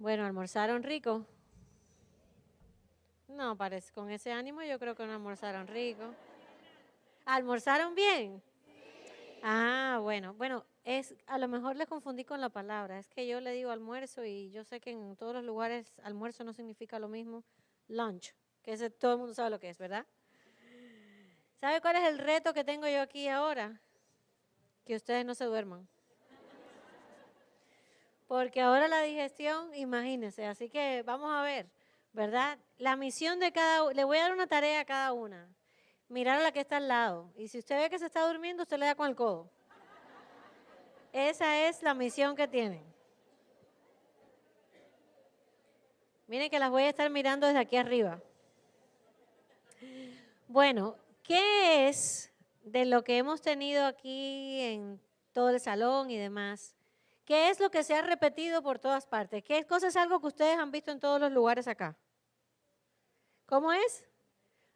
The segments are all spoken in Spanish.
Bueno, ¿almorzaron rico? No, parece, con ese ánimo yo creo que no almorzaron rico. ¿Almorzaron bien? Ah, bueno, a lo mejor les confundí con la palabra. Es que yo le digo almuerzo y yo sé que en todos los lugares almuerzo no significa lo mismo. Lunch, todo el mundo sabe lo que es, ¿verdad? ¿Sabe cuál es el reto que tengo yo aquí ahora? Que ustedes no se duerman. Porque ahora la digestión, imagínense, así que vamos a ver, ¿verdad? La misión de le voy a dar una tarea a cada una. Mirar a la que está al lado. Y si usted ve que se está durmiendo, usted le da con el codo. Esa es la misión que tienen. Miren que las voy a estar mirando desde aquí arriba. Bueno, ¿qué es de lo que hemos tenido aquí en todo el salón y demás? ¿Qué es lo que se ha repetido por todas partes? ¿Qué cosa es algo que ustedes han visto en todos los lugares acá? ¿Cómo es?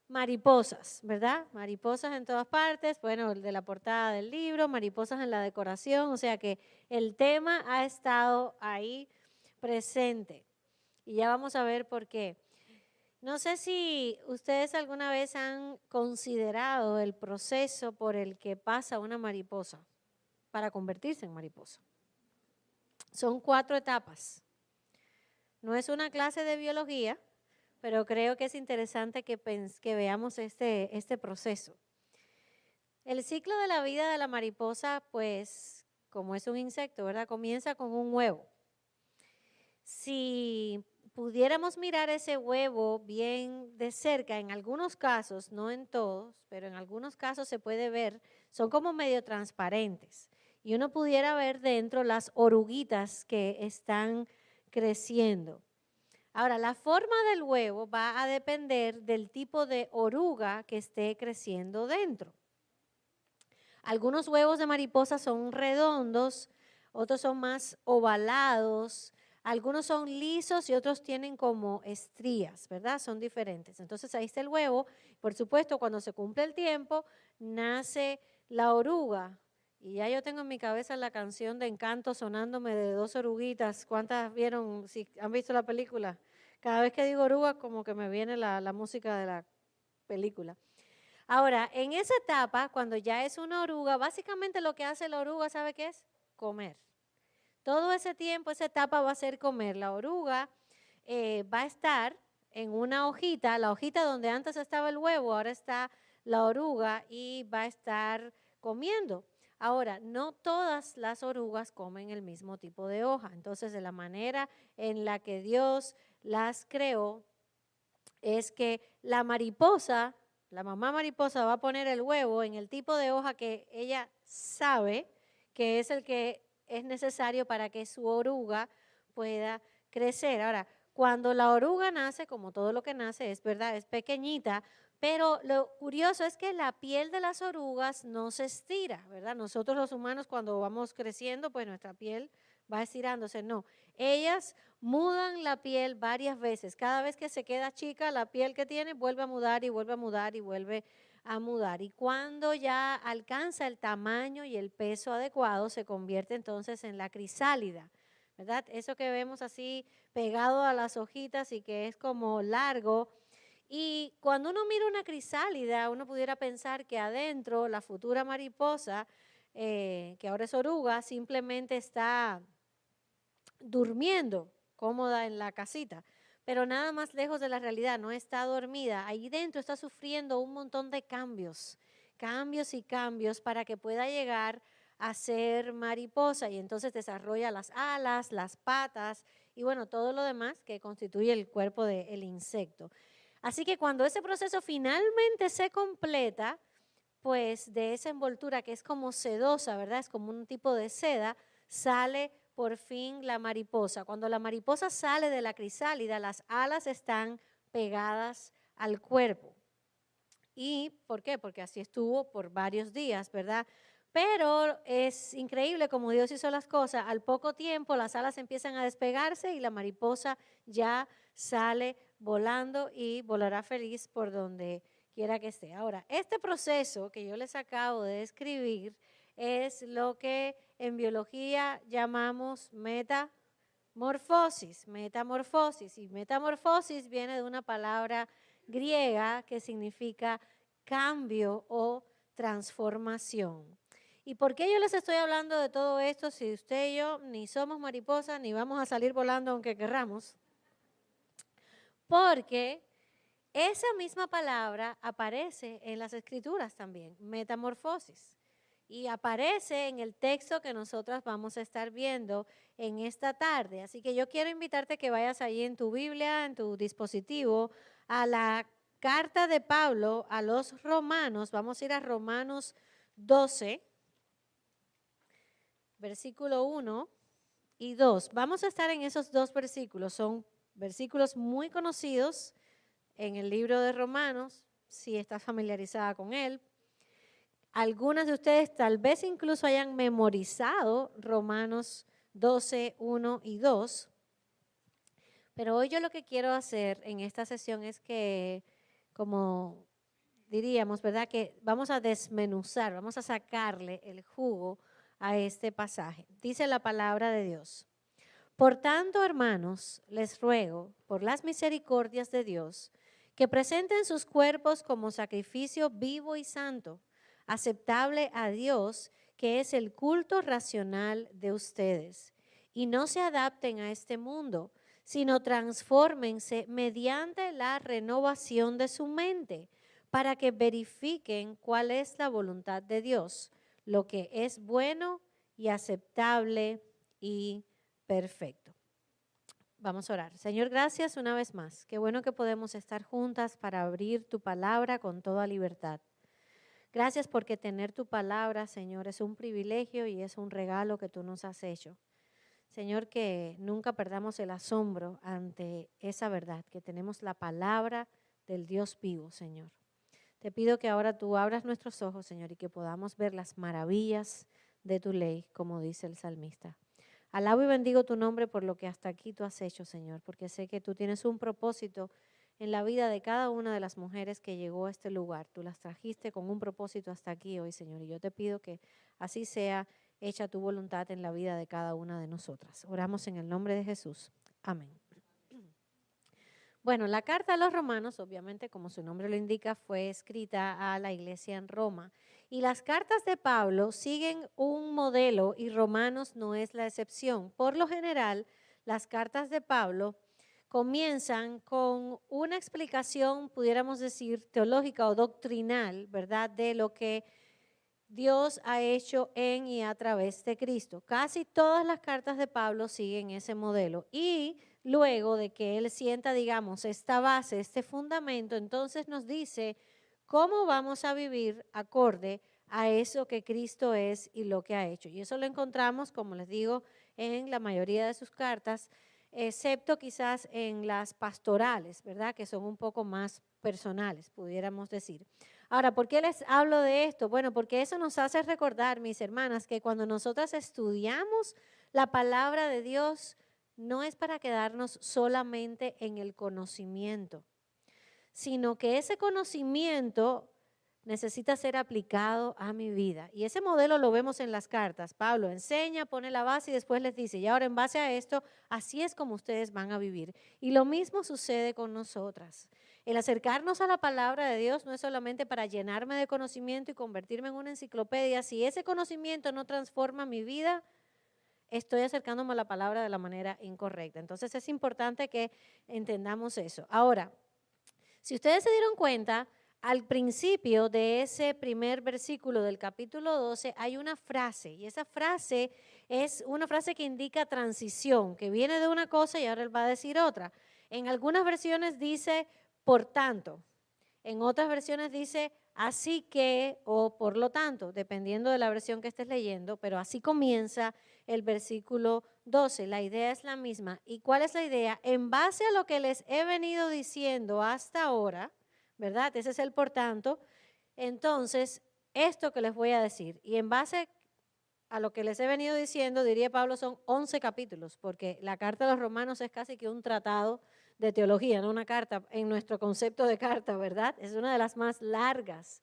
Mariposas, ¿verdad? Mariposas en todas partes, bueno, el de la portada del libro, mariposas en la decoración, o sea que el tema ha estado ahí presente. Y ya vamos a ver por qué. No sé si ustedes alguna vez han considerado el proceso por el que pasa una mariposa para convertirse en mariposa. Son 4 etapas. No es una clase de biología, pero creo que es interesante que veamos este proceso. El ciclo de la vida de la mariposa, pues, como es un insecto, ¿verdad? Comienza con un huevo. Si pudiéramos mirar ese huevo bien de cerca, en algunos casos, no en todos, pero en algunos casos se puede ver, son como medio transparentes. Y uno pudiera ver dentro las oruguitas que están creciendo. Ahora, la forma del huevo va a depender del tipo de oruga que esté creciendo dentro. Algunos huevos de mariposa son redondos, otros son más ovalados, algunos son lisos y otros tienen como estrías, ¿verdad? Son diferentes. Entonces ahí está el huevo. Por supuesto, cuando se cumple el tiempo, nace la oruga. Y ya yo tengo en mi cabeza la canción de Encanto sonándome de 2 oruguitas. ¿Cuántas vieron, si han visto la película? Cada vez que digo oruga, como que me viene la música de la película. Ahora, en esa etapa, cuando ya es una oruga, básicamente lo que hace la oruga, ¿sabe qué es? Comer. Todo ese tiempo, esa etapa va a ser comer. La oruga va a estar en una hojita, la hojita donde antes estaba el huevo, ahora está la oruga y va a estar comiendo. Ahora, no todas las orugas comen el mismo tipo de hoja. Entonces, de la manera en la que Dios las creó, es que la mariposa, la mamá mariposa va a poner el huevo en el tipo de hoja que ella sabe que es el que es necesario para que su oruga pueda crecer. Ahora, cuando la oruga nace, como todo lo que nace, es verdad, es pequeñita, pero lo curioso es que la piel de las orugas no se estira, ¿verdad? Nosotros los humanos cuando vamos creciendo, pues nuestra piel va estirándose. No, ellas mudan la piel varias veces. Cada vez que se queda chica, la piel que tiene vuelve a mudar y vuelve a mudar y vuelve a mudar. Y cuando ya alcanza el tamaño y el peso adecuado, se convierte entonces en la crisálida, ¿verdad? Eso que vemos así pegado a las hojitas y que es como largo. Y cuando uno mira una crisálida, uno pudiera pensar que adentro la futura mariposa, que ahora es oruga, simplemente está durmiendo cómoda en la casita, pero nada más lejos de la realidad, no está dormida. Ahí dentro está sufriendo un montón de cambios, cambios y cambios para que pueda llegar a ser mariposa y entonces desarrolla las alas, las patas y bueno, todo lo demás que constituye el cuerpo del insecto. Así que cuando ese proceso finalmente se completa, pues de esa envoltura que es como sedosa, ¿verdad? Es como un tipo de seda, sale por fin la mariposa. Cuando la mariposa sale de la crisálida, las alas están pegadas al cuerpo. ¿Y por qué? Porque así estuvo por varios días, ¿verdad? Pero es increíble como Dios hizo las cosas. Al poco tiempo las alas empiezan a despegarse y la mariposa ya sale volando y volará feliz por donde quiera que esté. Ahora, este proceso que yo les acabo de describir es lo que en biología llamamos Morfosis, metamorfosis. Y metamorfosis viene de una palabra griega que significa cambio o transformación. ¿Y por qué yo les estoy hablando de todo esto si usted y yo ni somos mariposas ni vamos a salir volando aunque querramos? Porque esa misma palabra aparece en las escrituras también, metamorfosis. Y aparece en el texto que nosotras vamos a estar viendo en esta tarde. Así que yo quiero invitarte a que vayas ahí en tu Biblia, en tu dispositivo, a la carta de Pablo a los romanos. Vamos a ir a Romanos 12, versículo 1 y 2. Vamos a estar en esos dos versículos. Son versículos muy conocidos en el libro de Romanos, si estás familiarizada con él. Algunas de ustedes tal vez incluso hayan memorizado Romanos 12, 1 y 2. Pero hoy yo lo que quiero hacer en esta sesión es que, como diríamos, ¿verdad? Que vamos a desmenuzar, vamos a sacarle el jugo a este pasaje. Dice la palabra de Dios. Por tanto, hermanos, les ruego, por las misericordias de Dios, que presenten sus cuerpos como sacrificio vivo y santo, aceptable a Dios, que es el culto racional de ustedes. Y no se adapten a este mundo, sino transfórmense mediante la renovación de su mente, para que verifiquen cuál es la voluntad de Dios, lo que es bueno y aceptable y perfecto. Vamos a orar. Señor, gracias una vez más. Qué bueno que podemos estar juntas para abrir tu palabra con toda libertad. Gracias porque tener tu palabra, Señor, es un privilegio y es un regalo que tú nos has hecho. Señor, que nunca perdamos el asombro ante esa verdad, que tenemos la palabra del Dios vivo, Señor. Te pido que ahora tú abras nuestros ojos, Señor, y que podamos ver las maravillas de tu ley, como dice el salmista. Alabo y bendigo tu nombre por lo que hasta aquí tú has hecho, Señor, porque sé que tú tienes un propósito en la vida de cada una de las mujeres que llegó a este lugar. Tú las trajiste con un propósito hasta aquí hoy, Señor, y yo te pido que así sea hecha tu voluntad en la vida de cada una de nosotras. Oramos en el nombre de Jesús. Amén. Bueno, la carta a los romanos, obviamente, como su nombre lo indica, fue escrita a la iglesia en Roma. Y las cartas de Pablo siguen un modelo y Romanos no es la excepción. Por lo general, las cartas de Pablo comienzan con una explicación, pudiéramos decir, teológica o doctrinal, ¿verdad?, de lo que Dios ha hecho en y a través de Cristo. Casi todas las cartas de Pablo siguen ese modelo. Y luego de que él sienta, digamos, esta base, este fundamento, entonces nos dice cómo vamos a vivir acorde a eso que Cristo es y lo que ha hecho. Y eso lo encontramos, como les digo, en la mayoría de sus cartas, excepto quizás en las pastorales, ¿verdad?, que son un poco más personales, pudiéramos decir. Ahora, ¿por qué les hablo de esto? Bueno, porque eso nos hace recordar, mis hermanas, que cuando nosotras estudiamos la palabra de Dios, no es para quedarnos solamente en el conocimiento, sino que ese conocimiento necesita ser aplicado a mi vida. Y ese modelo lo vemos en las cartas. Pablo enseña, pone la base y después les dice, y ahora en base a esto, así es como ustedes van a vivir. Y lo mismo sucede con nosotras. El acercarnos a la palabra de Dios no es solamente para llenarme de conocimiento y convertirme en una enciclopedia. Si ese conocimiento no transforma mi vida, estoy acercándome a la palabra de la manera incorrecta. Entonces es importante que entendamos eso. Ahora, si ustedes se dieron cuenta, al principio de ese primer versículo del capítulo 12 hay una frase, y esa frase es una frase que indica transición, que viene de una cosa y ahora él va a decir otra. En algunas versiones dice, por tanto. En otras versiones dice, así que, o por lo tanto, dependiendo de la versión que estés leyendo, pero así comienza el versículo 12. La idea es la misma. ¿Y cuál es la idea? En base a lo que les he venido diciendo hasta ahora, ¿verdad? Ese es el por tanto. Entonces, esto que les voy a decir, y en base a lo que les he venido diciendo, diría Pablo, son 11 capítulos, porque la carta de los romanos es casi que un tratado de teología, no una carta en nuestro concepto de carta, ¿verdad? Es una de las más largas.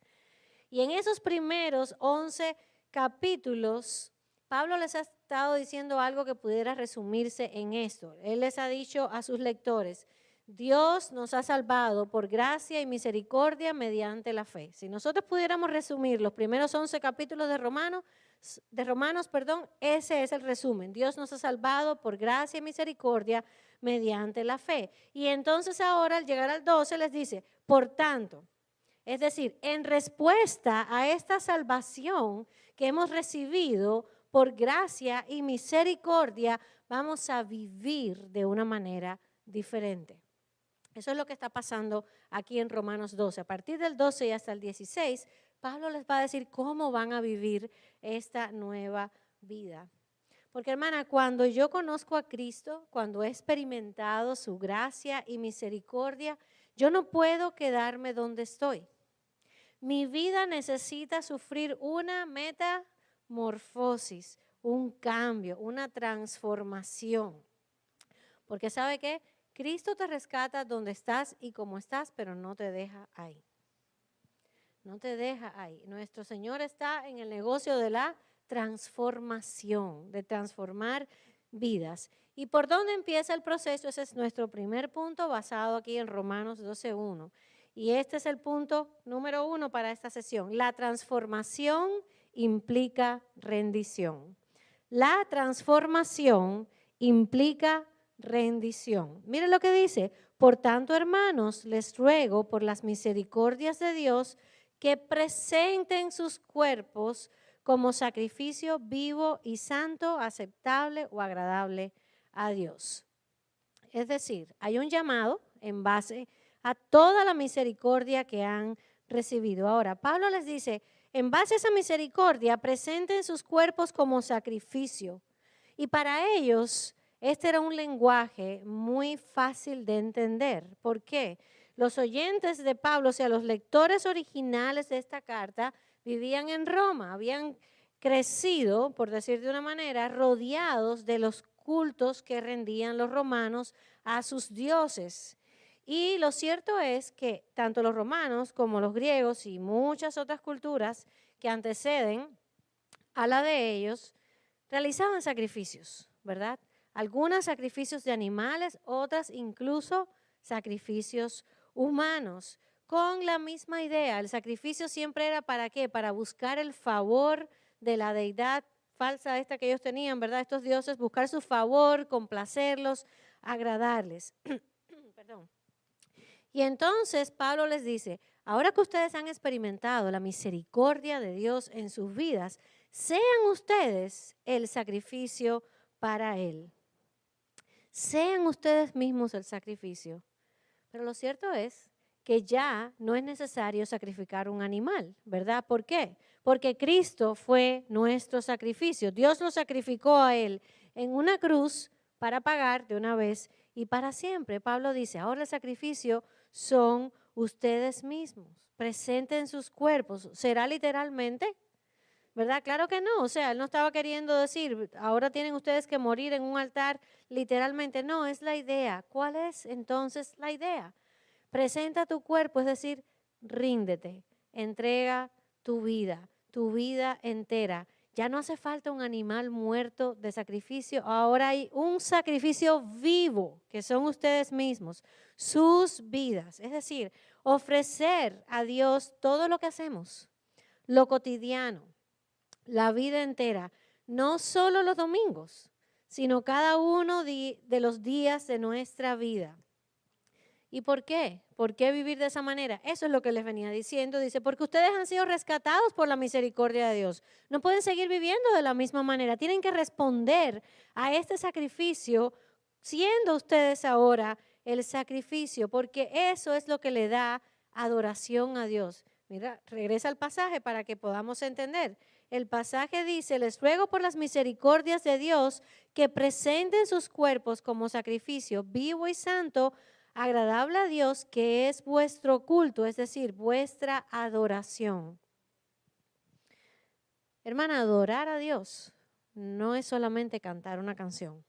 Y en esos primeros 11 capítulos, Pablo les estado diciendo algo que pudiera resumirse en esto. Él les ha dicho a sus lectores, Dios nos ha salvado por gracia y misericordia mediante la fe. Si nosotros pudiéramos resumir los primeros 11 capítulos de Romanos, ese es el resumen. Dios nos ha salvado por gracia y misericordia mediante la fe. Y entonces ahora al llegar al 12 les dice, por tanto, es decir, en respuesta a esta salvación que hemos recibido por gracia y misericordia, vamos a vivir de una manera diferente. Eso es lo que está pasando aquí en Romanos 12. A partir del 12 y hasta el 16, Pablo les va a decir cómo van a vivir esta nueva vida. Porque, hermana, cuando yo conozco a Cristo, cuando he experimentado su gracia y misericordia, yo no puedo quedarme donde estoy. Mi vida necesita sufrir una metamorfosis, un cambio, una transformación. Porque ¿sabe qué? Cristo te rescata donde estás y como estás, pero no te deja ahí. No te deja ahí. Nuestro Señor está en el negocio de la transformación, de transformar vidas. ¿Y por dónde empieza el proceso? Ese es nuestro primer punto basado aquí en Romanos 12:1. Y este es el punto número 1 para esta sesión. La transformación implica rendición. La transformación implica rendición. Miren lo que dice. Por tanto, hermanos, les ruego por las misericordias de Dios que presenten sus cuerpos como sacrificio vivo y santo, aceptable o agradable a Dios. Es decir, hay un llamado en base a toda la misericordia que han recibido. Ahora, Pablo les dice, en base a esa misericordia, presenten sus cuerpos como sacrificio. Y para ellos, este era un lenguaje muy fácil de entender. ¿Por qué? Los oyentes de Pablo, o sea, los lectores originales de esta carta, vivían en Roma, habían crecido, por decir de una manera, rodeados de los cultos que rendían los romanos a sus dioses. Y lo cierto es que tanto los romanos como los griegos y muchas otras culturas que anteceden a la de ellos, realizaban sacrificios, ¿verdad? Algunos sacrificios de animales, otras incluso sacrificios humanos, con la misma idea. El sacrificio siempre era ¿para qué? Para buscar el favor de la deidad falsa esta que ellos tenían, ¿verdad? Estos dioses, buscar su favor, complacerlos, agradarles. Perdón. Y entonces Pablo les dice, ahora que ustedes han experimentado la misericordia de Dios en sus vidas, sean ustedes el sacrificio para Él. Sean ustedes mismos el sacrificio. Pero lo cierto es que ya no es necesario sacrificar un animal, ¿verdad? ¿Por qué? Porque Cristo fue nuestro sacrificio. Dios lo sacrificó a Él en una cruz para pagar de una vez y para siempre. Pablo dice, ahora el sacrificio son ustedes mismos. Presenten sus cuerpos. ¿Será literalmente? ¿Verdad? Claro que no. O sea, él no estaba queriendo decir, ahora tienen ustedes que morir en un altar literalmente. No, es la idea. ¿Cuál es entonces la idea? Presenta tu cuerpo, es decir, ríndete, entrega tu vida entera. Ya no hace falta un animal muerto de sacrificio, ahora hay un sacrificio vivo, que son ustedes mismos, sus vidas. Es decir, ofrecer a Dios todo lo que hacemos, lo cotidiano, la vida entera, no solo los domingos, sino cada uno de los días de nuestra vida. ¿Y por qué? ¿Por qué vivir de esa manera? Eso es lo que les venía diciendo. Dice, porque ustedes han sido rescatados por la misericordia de Dios. No pueden seguir viviendo de la misma manera. Tienen que responder a este sacrificio siendo ustedes ahora el sacrificio, porque eso es lo que le da adoración a Dios. Mira, regresa al pasaje para que podamos entender. El pasaje dice, les ruego por las misericordias de Dios que presenten sus cuerpos como sacrificio vivo y santo, agradable a Dios, que es vuestro culto, es decir, vuestra adoración. Hermana, adorar a Dios no es solamente cantar una canción.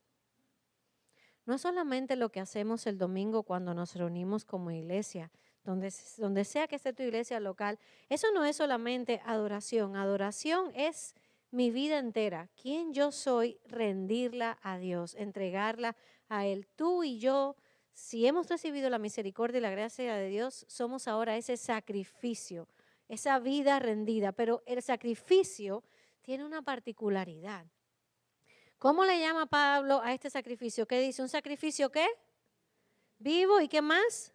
No es solamente lo que hacemos el domingo cuando nos reunimos como iglesia, donde sea que esté tu iglesia local. Eso no es solamente adoración. Adoración es mi vida entera, quién yo soy, rendirla a Dios, entregarla a Él. Tú y yo, si hemos recibido la misericordia y la gracia de Dios, somos ahora ese sacrificio, esa vida rendida. Pero el sacrificio tiene una particularidad. ¿Cómo le llama Pablo a este sacrificio? ¿Qué dice? ¿Un sacrificio qué? Vivo y ¿qué más?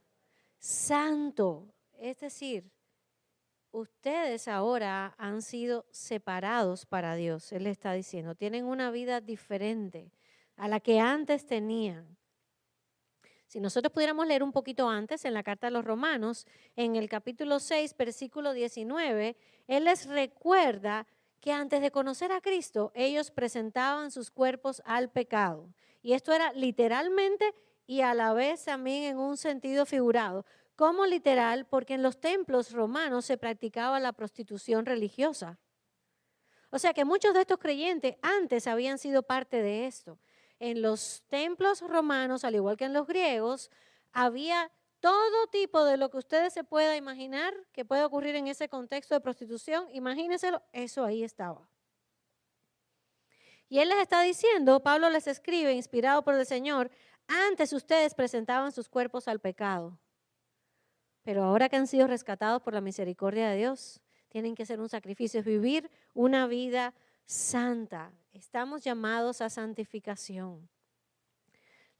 Santo. Es decir, ustedes ahora han sido separados para Dios. Él le está diciendo, tienen una vida diferente a la que antes tenían. Si nosotros pudiéramos leer un poquito antes en la carta a los Romanos, en el capítulo 6, versículo 19, Él les recuerda que antes de conocer a Cristo, ellos presentaban sus cuerpos al pecado. Y esto era literalmente y a la vez también en un sentido figurado. ¿Cómo literal? Porque en los templos romanos se practicaba la prostitución religiosa. O sea que muchos de estos creyentes antes habían sido parte de esto. En los templos romanos, al igual que en los griegos, había todo tipo de lo que ustedes se pueda imaginar que puede ocurrir en ese contexto de prostitución. Imagínenselo, eso ahí estaba. Y él les está diciendo, Pablo les escribe, inspirado por el Señor, antes ustedes presentaban sus cuerpos al pecado. Pero ahora que han sido rescatados por la misericordia de Dios, tienen que hacer un sacrificio, es vivir una vida santa. Estamos llamados a santificación.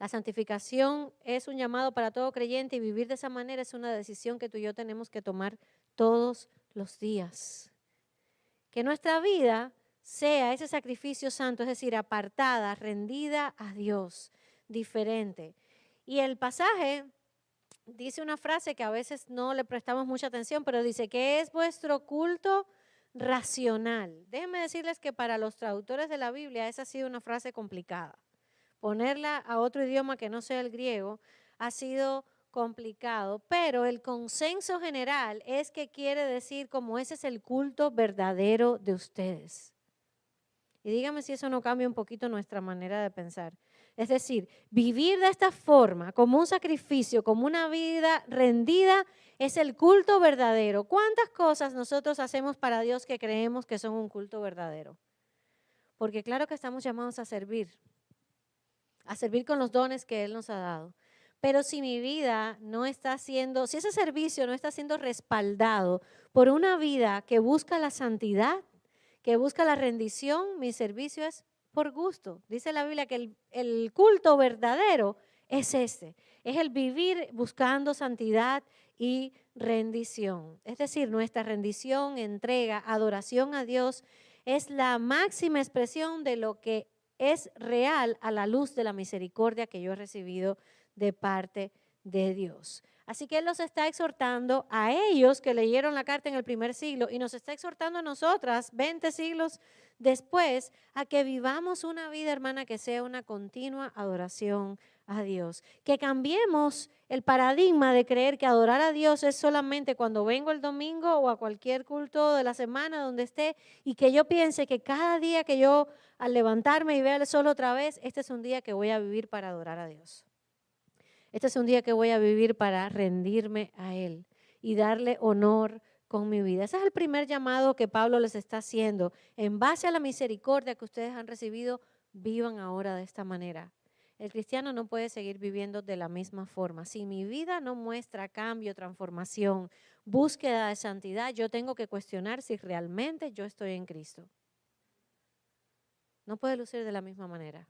La santificación es un llamado para todo creyente y vivir de esa manera es una decisión que tú y yo tenemos que tomar todos los días. Que nuestra vida sea ese sacrificio santo, es decir, apartada, rendida a Dios, diferente. Y el pasaje dice una frase que a veces no le prestamos mucha atención, pero dice que es vuestro culto racional. Déjenme decirles que para los traductores de la Biblia esa ha sido una frase complicada. Ponerla a otro idioma que no sea el griego ha sido complicado, pero el consenso general es que quiere decir como ese es el culto verdadero de ustedes. Y dígame si eso no cambia un poquito nuestra manera de pensar. Es decir, vivir de esta forma, como un sacrificio, como una vida rendida, es el culto verdadero. ¿Cuántas cosas nosotros hacemos para Dios que creemos que son un culto verdadero? Porque claro que estamos llamados a servir con los dones que Él nos ha dado. Pero si mi vida no está siendo, si ese servicio no está siendo respaldado por una vida que busca la santidad, que busca la rendición, mi servicio es por gusto. Dice la Biblia que el culto verdadero es es el vivir buscando santidad y rendición. Es decir, nuestra rendición, entrega, adoración a Dios es la máxima expresión de lo que es real a la luz de la misericordia que yo he recibido de parte de Dios. Así que Él los está exhortando a ellos que leyeron la carta en el primer siglo y nos está exhortando a nosotras 20 siglos después a que vivamos una vida, hermana, que sea una continua adoración a Dios. Que cambiemos el paradigma de creer que adorar a Dios es solamente cuando vengo el domingo o a cualquier culto de la semana donde esté y que yo piense que cada día que yo al levantarme y ver el sol otra vez, este es un día que voy a vivir para adorar a Dios. Este es un día que voy a vivir para rendirme a Él y darle honor con mi vida. Ese es el primer llamado que Pablo les está haciendo. En base a la misericordia que ustedes han recibido, vivan ahora de esta manera. El cristiano no puede seguir viviendo de la misma forma. Si mi vida no muestra cambio, transformación, búsqueda de santidad, yo tengo que cuestionar si realmente yo estoy en Cristo. No puede lucir de la misma manera.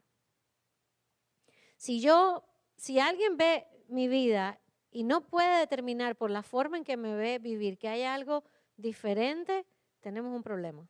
Si alguien ve mi vida y no puede determinar por la forma en que me ve vivir que hay algo diferente, tenemos un problema.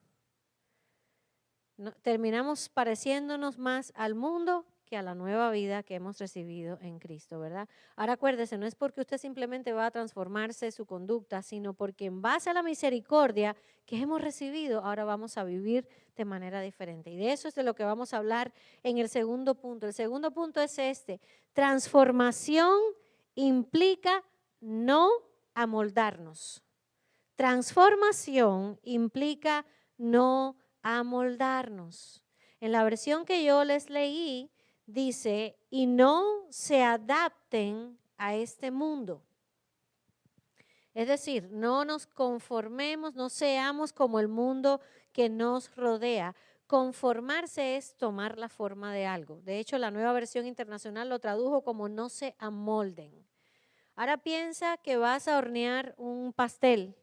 Terminamos pareciéndonos más al mundo que a la nueva vida que hemos recibido en Cristo, ¿verdad? Ahora acuérdese, no es porque usted simplemente va a transformarse su conducta, sino porque en base a la misericordia que hemos recibido, ahora vamos a vivir de manera diferente. Y de eso es de lo que vamos a hablar en el segundo punto. El segundo punto es transformación implica no amoldarnos. Transformación implica no amoldarnos. En la versión que yo les leí, dice, y no se adapten a este mundo. Es decir, no nos conformemos, no seamos como el mundo que nos rodea. Conformarse es tomar la forma de algo. De hecho, la Nueva Versión Internacional lo tradujo como no se amolden. Ahora piensa que vas a hornear un pastel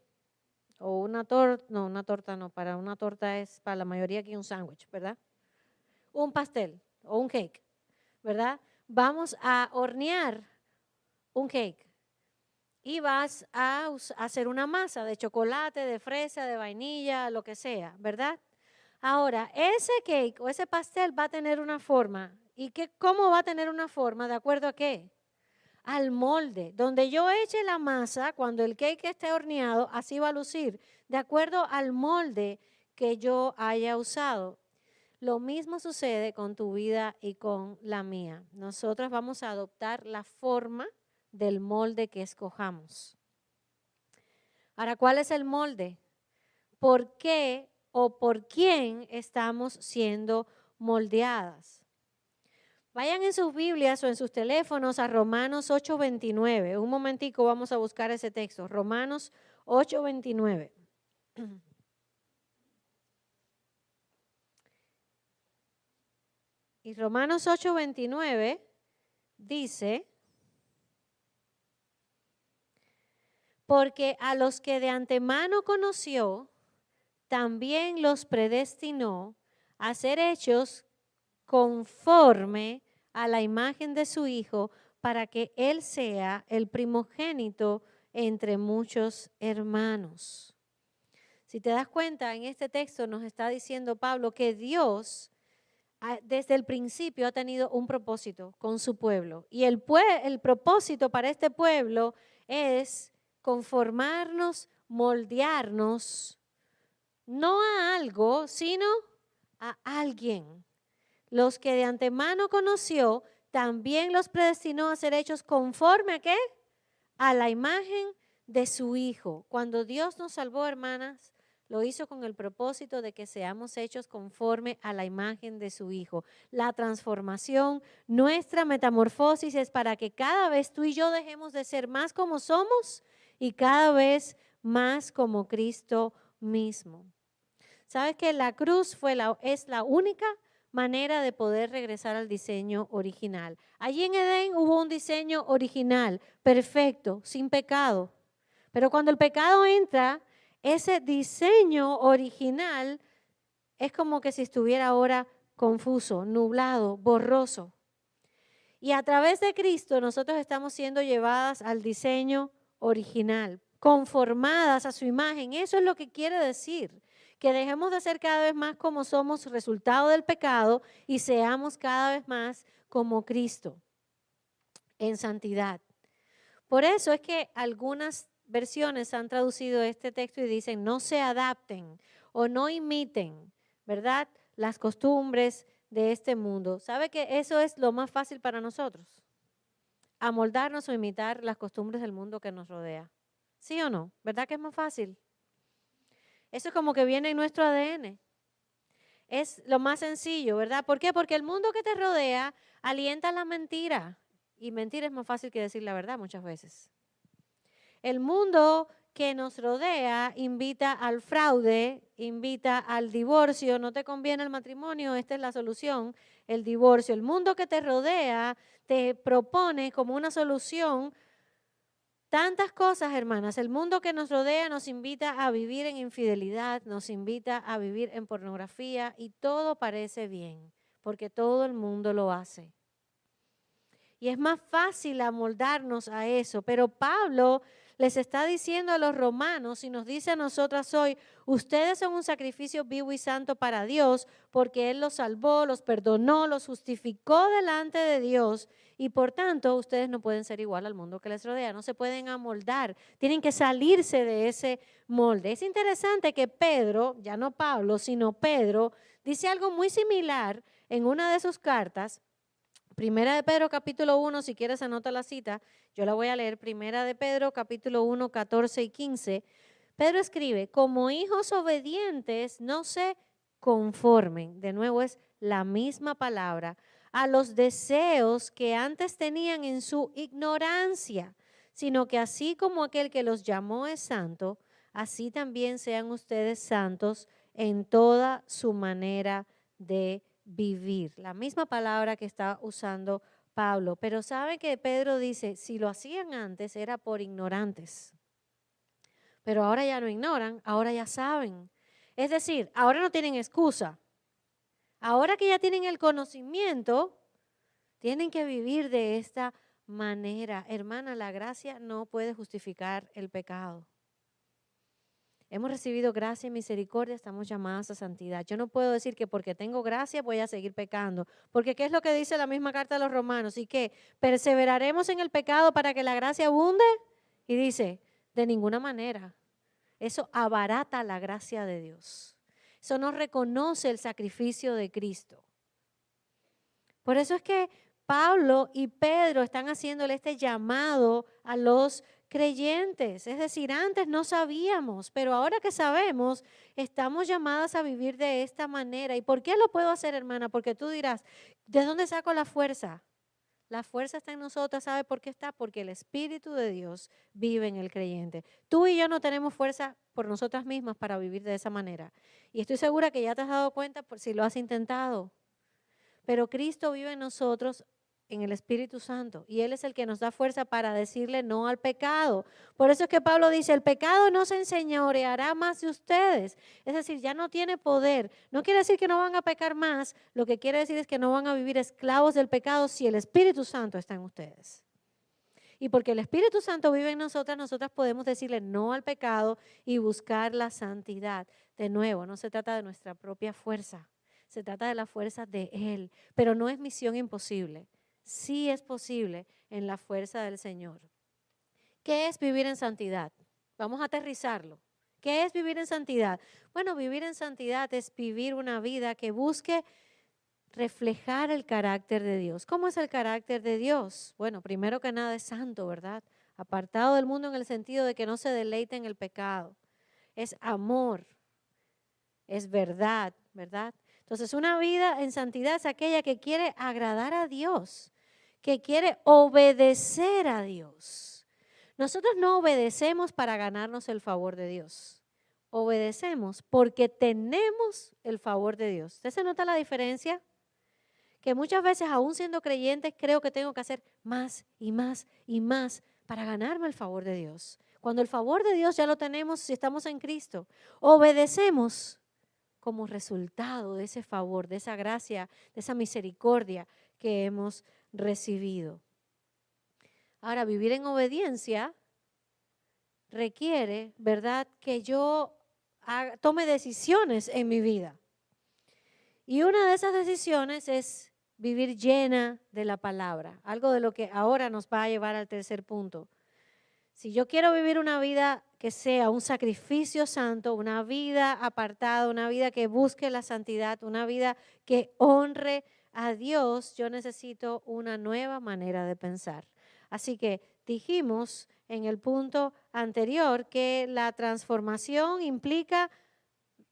o una torta, no, una torta no, para una torta es para la mayoría aquí un sándwich, ¿verdad? Un pastel o un cake, ¿verdad? Vamos a hornear un cake y vas a hacer una masa de chocolate, de fresa, de vainilla, lo que sea, ¿verdad? Ahora, ese cake o ese pastel va a tener una forma. ¿Y cómo va a tener una forma? ¿De acuerdo a qué? Al molde. Donde yo eche la masa, cuando el cake esté horneado, así va a lucir. De acuerdo al molde que yo haya usado. Lo mismo sucede con tu vida y con la mía. Nosotros vamos a adoptar la forma del molde que escojamos. Ahora, ¿cuál es el molde? ¿Por qué o por quién estamos siendo moldeadas? Vayan en sus Biblias o en sus teléfonos a Romanos 8:29. Un momentico vamos a buscar ese texto. Romanos 8:29. Y Romanos 8:29 dice, porque a los que de antemano conoció, también los predestinó a ser hechos conforme a la imagen de su Hijo, para que Él sea el primogénito entre muchos hermanos. Si te das cuenta, en este texto nos está diciendo Pablo que Dios desde el principio ha tenido un propósito con su pueblo. Y el propósito para este pueblo es conformarnos, moldearnos, no a algo, sino a alguien. Los que de antemano conoció, también los predestinó a ser hechos conforme a ¿qué? A la imagen de su Hijo. Cuando Dios nos salvó, hermanas, lo hizo con el propósito de que seamos hechos conforme a la imagen de su Hijo. La transformación, nuestra metamorfosis es para que cada vez tú y yo dejemos de ser más como somos y cada vez más como Cristo mismo. ¿Sabes que la cruz es la única manera de poder regresar al diseño original? Allí en Edén hubo un diseño original, perfecto, sin pecado. Pero cuando el pecado entra, ese diseño original es como que si estuviera ahora confuso, nublado, borroso. Y a través de Cristo nosotros estamos siendo llevadas al diseño original, conformadas a su imagen. Eso es lo que quiere decir, que dejemos de ser cada vez más como somos resultado del pecado y seamos cada vez más como Cristo en santidad. Por eso es que algunas versiones han traducido este texto y dicen no se adapten o no imiten, ¿verdad? Las costumbres de este mundo. ¿Sabe que eso es lo más fácil para nosotros? Amoldarnos o imitar las costumbres del mundo que nos rodea. ¿Sí o no? ¿Verdad que es más fácil? Eso es como que viene en nuestro ADN. Es lo más sencillo, ¿verdad? ¿Por qué? Porque el mundo que te rodea alienta la mentira. Y mentir es más fácil que decir la verdad muchas veces. El mundo que nos rodea invita al fraude, invita al divorcio. No te conviene el matrimonio, esta es la solución, el divorcio. El mundo que te rodea te propone como una solución tantas cosas, hermanas. El mundo que nos rodea nos invita a vivir en infidelidad, nos invita a vivir en pornografía y todo parece bien, porque todo el mundo lo hace. Y es más fácil amoldarnos a eso, pero Pablo les está diciendo a los romanos y nos dice a nosotras hoy, ustedes son un sacrificio vivo y santo para Dios porque Él los salvó, los perdonó, los justificó delante de Dios y por tanto ustedes no pueden ser igual al mundo que les rodea, no se pueden amoldar, tienen que salirse de ese molde. Es interesante que Pedro, ya no Pablo, sino Pedro, dice algo muy similar en una de sus cartas. Primera de Pedro capítulo 1, si quieres anota la cita, yo la voy a leer. Primera de Pedro capítulo 1, 14 y 15. Pedro escribe, como hijos obedientes no se conformen, de nuevo es la misma palabra, a los deseos que antes tenían en su ignorancia, sino que así como aquel que los llamó es santo, así también sean ustedes santos en toda su manera de vivir. La misma palabra que está usando Pablo. Pero sabe que Pedro dice, si lo hacían antes era por ignorantes. Pero ahora ya no ignoran, ahora ya saben. Es decir, ahora no tienen excusa. Ahora que ya tienen el conocimiento, tienen que vivir de esta manera. Hermana, la gracia no puede justificar el pecado. Hemos recibido gracia y misericordia, estamos llamadas a santidad. Yo no puedo decir que porque tengo gracia voy a seguir pecando, porque ¿qué es lo que dice la misma carta a los romanos? ¿Y qué? ¿Perseveraremos en el pecado para que la gracia abunde? Y dice, de ninguna manera. Eso abarata la gracia de Dios. Eso no reconoce el sacrificio de Cristo. Por eso es que Pablo y Pedro están haciéndole este llamado a los creyentes. Es decir, antes no sabíamos, pero ahora que sabemos, estamos llamadas a vivir de esta manera. ¿Y por qué lo puedo hacer, hermana? Porque tú dirás, ¿de dónde saco la fuerza? La fuerza está en nosotras, ¿sabe por qué está? Porque el Espíritu de Dios vive en el creyente. Tú y yo no tenemos fuerza por nosotras mismas para vivir de esa manera. Y estoy segura que ya te has dado cuenta por si lo has intentado. Pero Cristo vive en nosotros en el Espíritu Santo y Él es el que nos da fuerza para decirle no al pecado. Por eso es que Pablo dice, el pecado no se enseñoreará más de ustedes. Es decir, ya no tiene poder. No quiere decir que no van a pecar más, lo que quiere decir es que no van a vivir esclavos del pecado si el Espíritu Santo está en ustedes. Y porque el Espíritu Santo vive en nosotras, nosotras podemos decirle no al pecado y buscar la santidad. De nuevo, no se trata de nuestra propia fuerza. Se trata de la fuerza de Él, pero no es misión imposible. Sí es posible en la fuerza del Señor. ¿Qué es vivir en santidad? Vamos a aterrizarlo. ¿Qué es vivir en santidad? Bueno, vivir en santidad es vivir una vida que busque reflejar el carácter de Dios. ¿Cómo es el carácter de Dios? Bueno, primero que nada es santo, ¿verdad? Apartado del mundo en el sentido de que no se deleita en el pecado. Es amor, es verdad, ¿verdad? Entonces, una vida en santidad es aquella que quiere agradar a Dios, que quiere obedecer a Dios. Nosotros no obedecemos para ganarnos el favor de Dios. Obedecemos porque tenemos el favor de Dios. ¿Usted se nota la diferencia? Que muchas veces, aún siendo creyentes, creo que tengo que hacer más y más y más para ganarme el favor de Dios. Cuando el favor de Dios ya lo tenemos si estamos en Cristo, obedecemos como resultado de ese favor, de esa gracia, de esa misericordia que hemos recibido. Ahora, vivir en obediencia requiere, ¿verdad?, que yo tome decisiones en mi vida. Y una de esas decisiones es vivir llena de la palabra, algo de lo que ahora nos va a llevar al tercer punto. Si yo quiero vivir una vida que sea un sacrificio santo, una vida apartada, una vida que busque la santidad, una vida que honre a Dios, yo necesito una nueva manera de pensar. Así que dijimos en el punto anterior que la transformación implica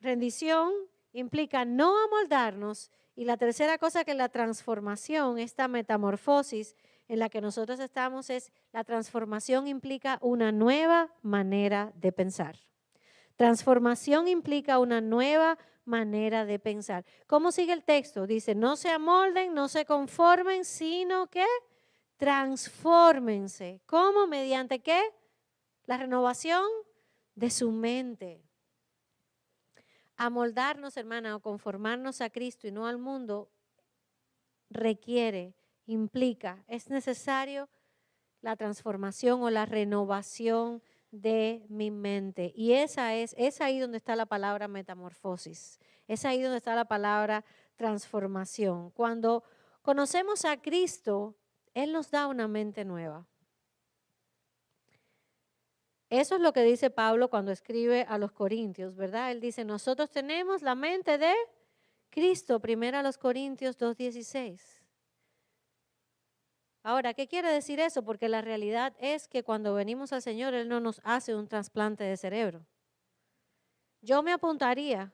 rendición, implica no amoldarnos, y la tercera cosa que la transformación, esta metamorfosis en la que nosotros estamos, es la transformación implica una nueva manera de pensar. Transformación implica una nueva manera de pensar. ¿Cómo sigue el texto? Dice, no se amolden, no se conformen, sino que transfórmense. ¿Cómo? ¿Mediante qué? La renovación de su mente. Amoldarnos, hermana, o conformarnos a Cristo y no al mundo requiere, implica, es necesario la transformación o la renovación de mi mente. Y es ahí donde está la palabra metamorfosis. Es ahí donde está la palabra transformación. Cuando conocemos a Cristo, Él nos da una mente nueva. Eso es lo que dice Pablo cuando escribe a los Corintios, ¿verdad? Él dice, nosotros tenemos la mente de Cristo, primero a los Corintios 2:16. Ahora, ¿qué quiere decir eso? Porque la realidad es que cuando venimos al Señor, Él no nos hace un trasplante de cerebro. Yo me apuntaría.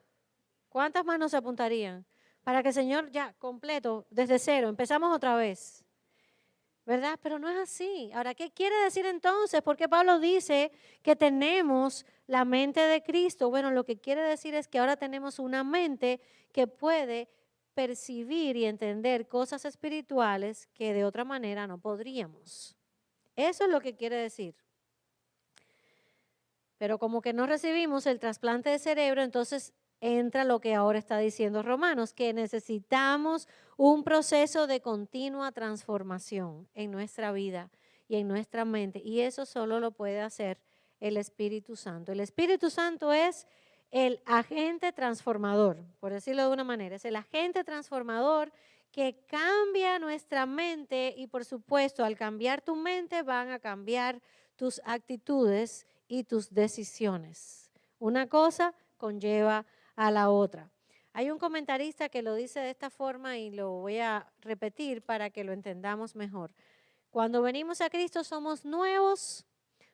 ¿Cuántas manos se apuntarían? Para que el Señor ya completo, desde cero, empezamos otra vez. ¿Verdad? Pero no es así. Ahora, ¿qué quiere decir entonces? ¿Por qué Pablo dice que tenemos la mente de Cristo? Bueno, lo que quiere decir es que ahora tenemos una mente que puede percibir y entender cosas espirituales que de otra manera no podríamos. Eso es lo que quiere decir. Pero como que no recibimos el trasplante de cerebro, entonces entra lo que ahora está diciendo Romanos, que necesitamos un proceso de continua transformación en nuestra vida y en nuestra mente. Y eso solo lo puede hacer el Espíritu Santo. El Espíritu Santo es el agente transformador, por decirlo de una manera. Es el agente transformador que cambia nuestra mente y, por supuesto, al cambiar tu mente van a cambiar tus actitudes y tus decisiones. Una cosa conlleva a la otra. Hay un comentarista que lo dice de esta forma y lo voy a repetir para que lo entendamos mejor. Cuando venimos a Cristo somos nuevos,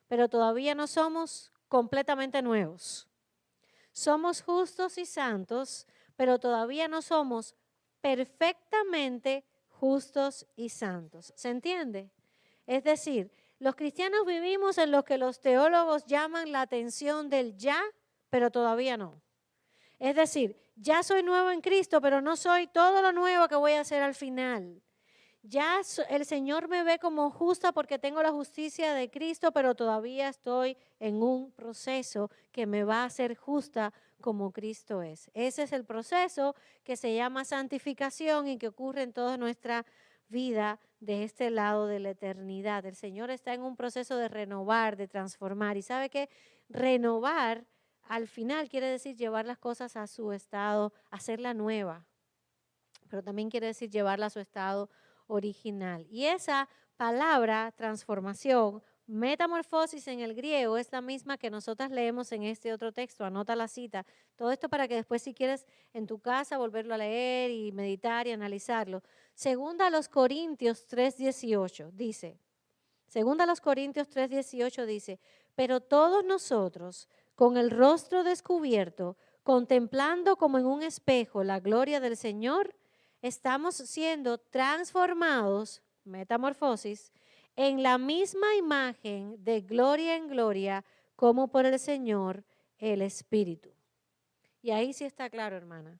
pero todavía no somos completamente nuevos. Somos justos y santos, pero todavía no somos perfectamente justos y santos. ¿Se entiende? Es decir, los cristianos vivimos en lo que los teólogos llaman la tensión del ya, pero todavía no. Es decir, ya soy nuevo en Cristo, pero no soy todo lo nuevo que voy a hacer al final. Ya el Señor me ve como justa porque tengo la justicia de Cristo, pero todavía estoy en un proceso que me va a hacer justa como Cristo es. Ese es el proceso que se llama santificación y que ocurre en toda nuestra vida de este lado de la eternidad. El Señor está en un proceso de renovar, de transformar. ¿Y sabe qué? Renovar al final quiere decir llevar las cosas a su estado, hacerla nueva. Pero también quiere decir llevarla a su estado original. Y esa palabra, transformación, metamorfosis en el griego, es la misma que nosotras leemos en este otro texto. Anota la cita. Todo esto para que después, si quieres, en tu casa volverlo a leer y meditar y analizarlo. Segunda a los Corintios 3:18 dice, segunda a los Corintios 3:18 dice, pero todos nosotros, con el rostro descubierto, contemplando como en un espejo la gloria del Señor, estamos siendo transformados, metamorfosis, en la misma imagen de gloria en gloria, como por el Señor el Espíritu. Y ahí sí está claro, hermana.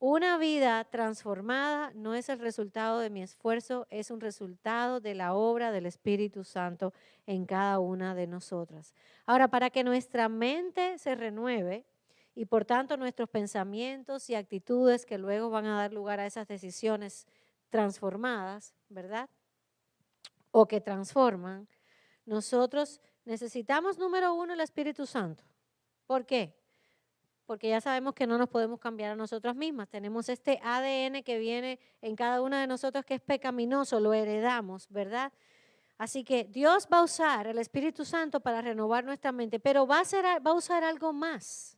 Una vida transformada no es el resultado de mi esfuerzo, es un resultado de la obra del Espíritu Santo en cada una de nosotras. Ahora, para que nuestra mente se renueve y por tanto nuestros pensamientos y actitudes que luego van a dar lugar a esas decisiones transformadas, ¿verdad? O que transforman, nosotros necesitamos, número uno, el Espíritu Santo. ¿Por qué? Porque ya sabemos que no nos podemos cambiar a nosotras mismas. Tenemos este ADN que viene en cada una de nosotros que es pecaminoso, lo heredamos, ¿verdad? Así que Dios va a usar el Espíritu Santo para renovar nuestra mente, pero va a usar algo más.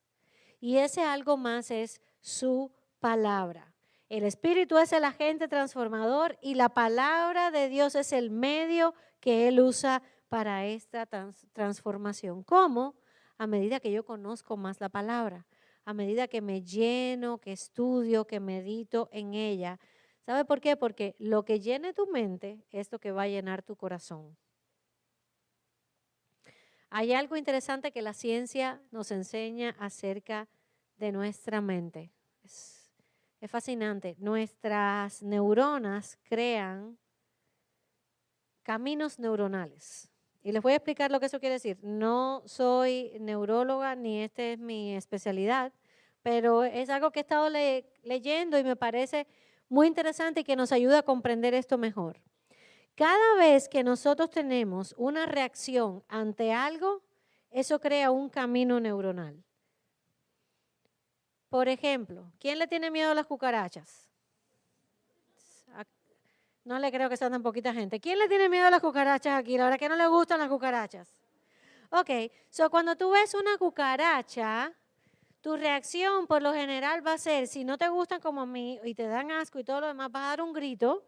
Y ese algo más es su palabra. El Espíritu es el agente transformador y la palabra de Dios es el medio que Él usa para esta transformación. ¿Cómo? A medida que yo conozco más la palabra, a medida que me lleno, que estudio, que medito en ella. ¿Sabe por qué? Porque lo que llene tu mente es lo que va a llenar tu corazón. Hay algo interesante que la ciencia nos enseña acerca de nuestra mente. Es fascinante. Nuestras neuronas crean caminos neuronales. Y les voy a explicar lo que eso quiere decir. No soy neuróloga ni esta es mi especialidad, pero es algo que he estado leyendo y me parece muy interesante y que nos ayuda a comprender esto mejor. Cada vez que nosotros tenemos una reacción ante algo, eso crea un camino neuronal. Por ejemplo, ¿quién le tiene miedo a las cucarachas? No le creo que sean tan poquita gente. ¿Quién le tiene miedo a las cucarachas aquí? La verdad que no le gustan las cucarachas. Ok, cuando tú ves una cucaracha, tu reacción por lo general va a ser, si no te gustan como a mí y te dan asco y todo lo demás, vas a dar un grito,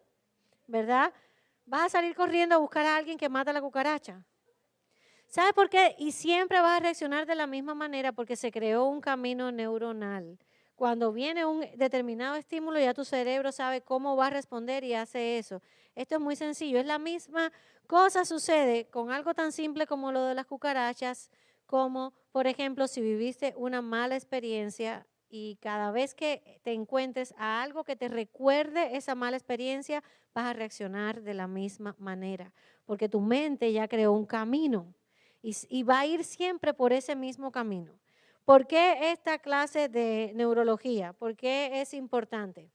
¿verdad? Vas a salir corriendo a buscar a alguien que mata a la cucaracha. ¿Sabes por qué? Y siempre vas a reaccionar de la misma manera porque se creó un camino neuronal. Cuando viene un determinado estímulo, ya tu cerebro sabe cómo va a responder y hace eso. Esto es muy sencillo. Es la misma cosa sucede con algo tan simple como lo de las cucarachas, como, por ejemplo, si viviste una mala experiencia y cada vez que te encuentres a algo que te recuerde esa mala experiencia, vas a reaccionar de la misma manera, porque tu mente ya creó un camino y va a ir siempre por ese mismo camino. ¿Por qué esta clase de neurología? ¿Por qué es importante?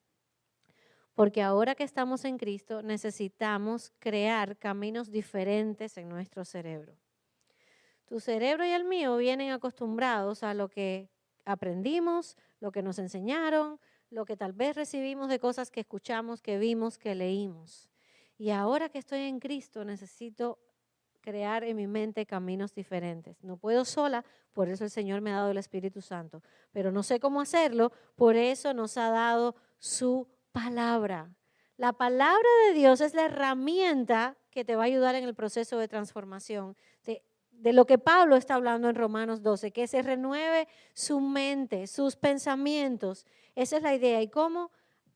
Porque ahora que estamos en Cristo necesitamos crear caminos diferentes en nuestro cerebro. Tu cerebro y el mío vienen acostumbrados a lo que aprendimos, lo que nos enseñaron, lo que tal vez recibimos de cosas que escuchamos, que vimos, que leímos. Y ahora que estoy en Cristo necesito crear en mi mente caminos diferentes. No puedo sola, por eso el Señor me ha dado el Espíritu Santo, pero no sé cómo hacerlo, por eso nos ha dado su palabra. La palabra de Dios es la herramienta que te va a ayudar en el proceso de transformación, de lo que Pablo está hablando en Romanos 12, que se renueve su mente, sus pensamientos. Esa es la idea. ¿Y cómo?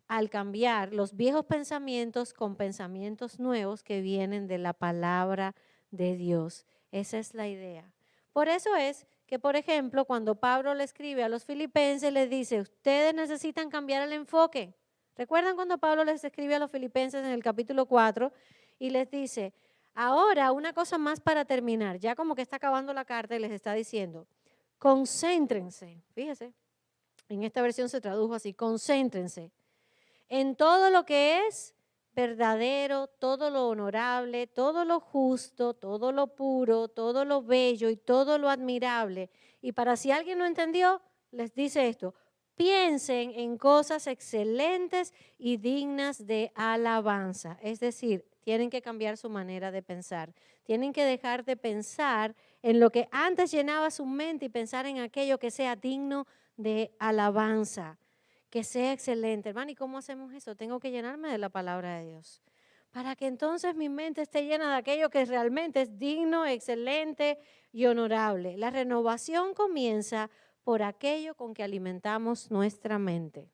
Al cambiar los viejos pensamientos con pensamientos nuevos que vienen de la palabra de Dios. Esa es la idea. Por eso es que, por ejemplo, cuando Pablo le escribe a los filipenses, les dice, ustedes necesitan cambiar el enfoque. ¿Recuerdan cuando Pablo les escribe a los filipenses en el capítulo 4 y les dice, ahora una cosa más para terminar, ya como que está acabando la carta y les está diciendo, concéntrense, fíjese, en esta versión se tradujo así, concéntrense en todo lo que es verdadero, todo lo honorable, todo lo justo, todo lo puro, todo lo bello y todo lo admirable. Y para si alguien no entendió, les dice esto, piensen en cosas excelentes y dignas de alabanza. Es decir, tienen que cambiar su manera de pensar. Tienen que dejar de pensar en lo que antes llenaba su mente y pensar en aquello que sea digno de alabanza. Que sea excelente. Hermano, ¿y cómo hacemos eso? Tengo que llenarme de la palabra de Dios. Para que entonces mi mente esté llena de aquello que realmente es digno, excelente y honorable. La renovación comienza por aquello con que alimentamos nuestra mente.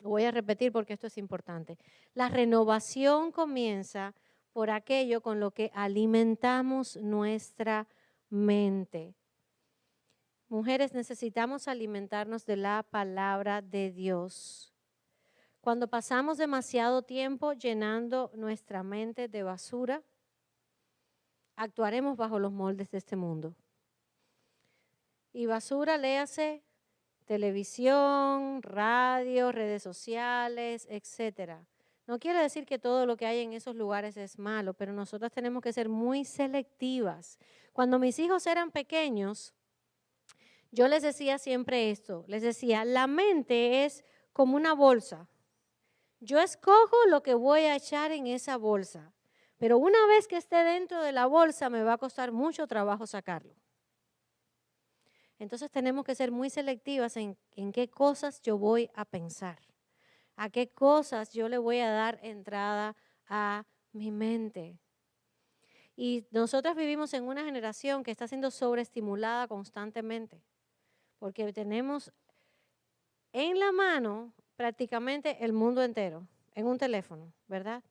Lo voy a repetir porque esto es importante. La renovación comienza por aquello con lo que alimentamos nuestra mente. Mujeres, necesitamos alimentarnos de la palabra de Dios. Cuando pasamos demasiado tiempo llenando nuestra mente de basura, actuaremos bajo los moldes de este mundo. Y basura, léase televisión, radio, redes sociales, etc. No quiere decir que todo lo que hay en esos lugares es malo, pero nosotras tenemos que ser muy selectivas. Cuando mis hijos eran pequeños, yo les decía siempre esto, les decía, la mente es como una bolsa. Yo escojo lo que voy a echar en esa bolsa, pero una vez que esté dentro de la bolsa me va a costar mucho trabajo sacarlo. Entonces tenemos que ser muy selectivas en qué cosas yo voy a pensar, a qué cosas yo le voy a dar entrada a mi mente. Y nosotras vivimos en una generación que está siendo sobreestimulada constantemente, porque tenemos en la mano prácticamente el mundo entero, en un teléfono, ¿verdad?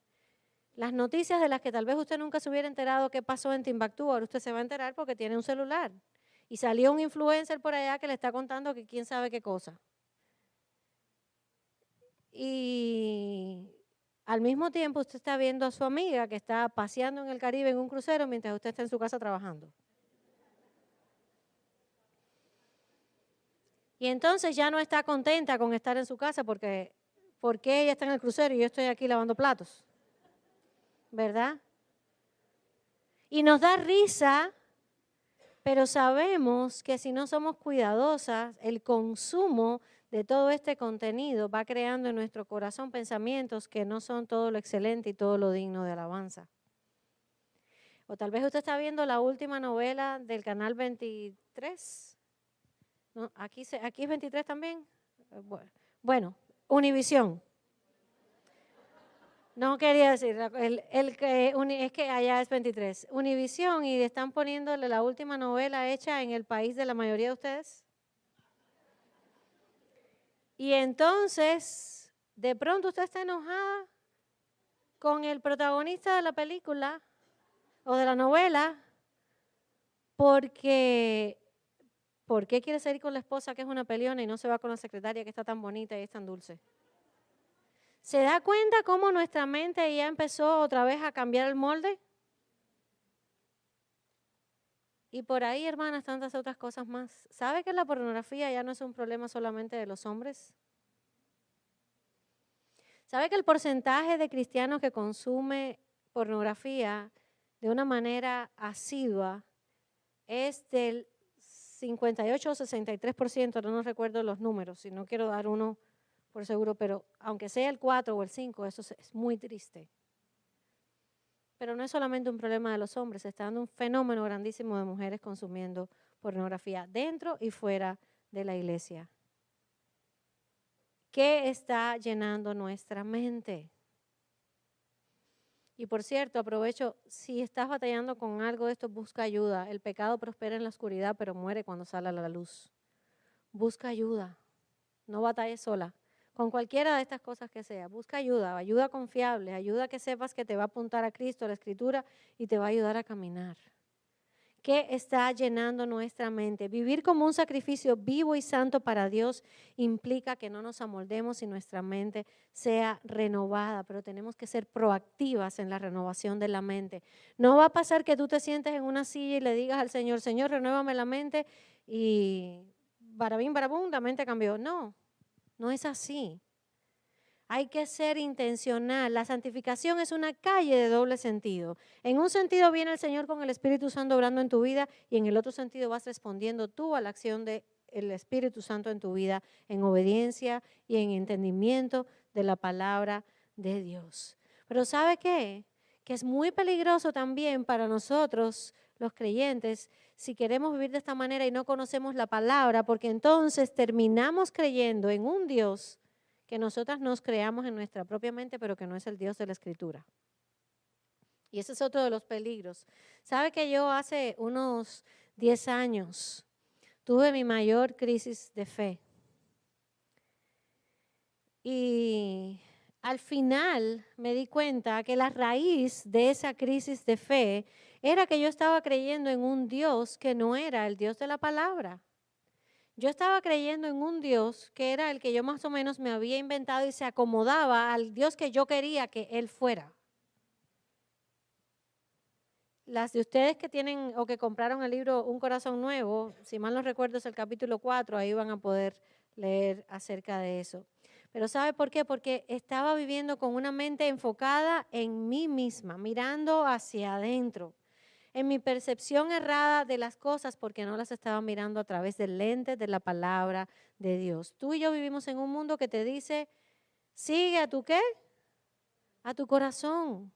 Las noticias de las que tal vez usted nunca se hubiera enterado qué pasó en Timbuktu, ahora usted se va a enterar porque tiene un celular. Y salió un influencer por allá que le está contando que quién sabe qué cosa. Y al mismo tiempo usted está viendo a su amiga que está paseando en el Caribe en un crucero mientras usted está en su casa trabajando. Y entonces ya no está contenta con estar en su casa porque ella está en el crucero y yo estoy aquí lavando platos. ¿Verdad? Y nos da risa, pero sabemos que si no somos cuidadosas, el consumo de todo este contenido va creando en nuestro corazón pensamientos que no son todo lo excelente y todo lo digno de alabanza. O tal vez usted está viendo la última novela del canal 23. ¿No? Aquí es 23 también. Bueno, Univisión. No quería decir, es que allá es 23. Univisión, y están poniéndole la última novela hecha en el país de la mayoría de ustedes. Y entonces, de pronto usted está enojada con el protagonista de la película o de la novela porque ¿Por qué quiere salir con la esposa que es una peleona y no se va con la secretaria que está tan bonita y es tan dulce? ¿Se da cuenta cómo nuestra mente ya empezó otra vez a cambiar el molde? Y por ahí, hermanas, tantas otras cosas más. ¿Sabe que la pornografía ya no es un problema solamente de los hombres? ¿Sabe que el porcentaje de cristianos que consume pornografía de una manera asidua es del 58 o 63%? No recuerdo los números, y no quiero dar uno por seguro, pero aunque sea el 4 o el 5, eso es muy triste. Pero no es solamente un problema de los hombres, se está dando un fenómeno grandísimo de mujeres consumiendo pornografía dentro y fuera de la iglesia. ¿Qué está llenando nuestra mente? Y por cierto, aprovecho, si estás batallando con algo de esto, busca ayuda. El pecado prospera en la oscuridad, pero muere cuando sale a la luz. Busca ayuda, no batalles sola. Con cualquiera de estas cosas que sea, busca ayuda, ayuda confiable, ayuda que sepas que te va a apuntar a Cristo, a la Escritura, y te va a ayudar a caminar. ¿Qué está llenando nuestra mente? Vivir como un sacrificio vivo y santo para Dios implica que no nos amoldemos y nuestra mente sea renovada, pero tenemos que ser proactivas en la renovación de la mente. No va a pasar que tú te sientes en una silla y le digas al Señor, Señor, renuévame la mente y barabín, barabum, la mente cambió. No, no es así. Hay que ser intencional. La santificación es una calle de doble sentido. En un sentido viene el Señor con el Espíritu Santo obrando en tu vida y en el otro sentido vas respondiendo tú a la acción del Espíritu Santo en tu vida en obediencia y en entendimiento de la palabra de Dios. Pero ¿sabe qué? Que es muy peligroso también para nosotros, los creyentes, si queremos vivir de esta manera y no conocemos la palabra, porque entonces terminamos creyendo en un Dios que nosotras nos creamos en nuestra propia mente, pero que no es el Dios de la Escritura. Y ese es otro de los peligros. ¿Sabe que yo hace unos 10 años tuve mi mayor crisis de fe? Y al final me di cuenta que la raíz de esa crisis de fe era que yo estaba creyendo en un Dios que no era el Dios de la palabra. Yo estaba creyendo en un Dios que era el que yo más o menos me había inventado y se acomodaba al Dios que yo quería que Él fuera. Las de ustedes que tienen o que compraron el libro Un Corazón Nuevo, si mal no recuerdo es el capítulo 4, ahí van a poder leer acerca de eso. Pero ¿sabe por qué? Porque estaba viviendo con una mente enfocada en mí misma, mirando hacia adentro, en mi percepción errada de las cosas porque no las estaba mirando a través del lente de la palabra de Dios. Tú y yo vivimos en un mundo que te dice, sigue a tu ¿qué? A tu corazón.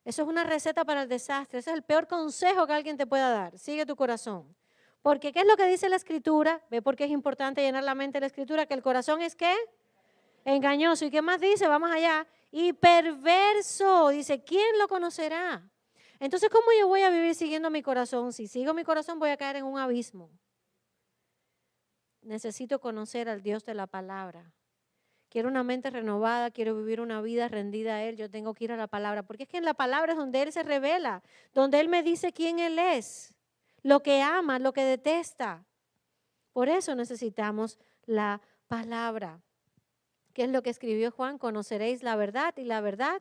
Eso es una receta para el desastre. Ese es el peor consejo que alguien te pueda dar. Sigue tu corazón. Porque ¿qué es lo que dice la Escritura? Ve por qué es importante llenar la mente de la Escritura, que el corazón es ¿qué? Engañoso. ¿Y qué más dice? Vamos allá. Y perverso. Dice, ¿quién lo conocerá? Entonces, ¿cómo yo voy a vivir siguiendo mi corazón? Si sigo mi corazón voy a caer en un abismo. Necesito conocer al Dios de la palabra. Quiero una mente renovada, quiero vivir una vida rendida a Él, yo tengo que ir a la palabra. Porque es que en la palabra es donde Él se revela, donde Él me dice quién Él es, lo que ama, lo que detesta. Por eso necesitamos la palabra. ¿Qué es lo que escribió Juan? Conoceréis la verdad y la verdad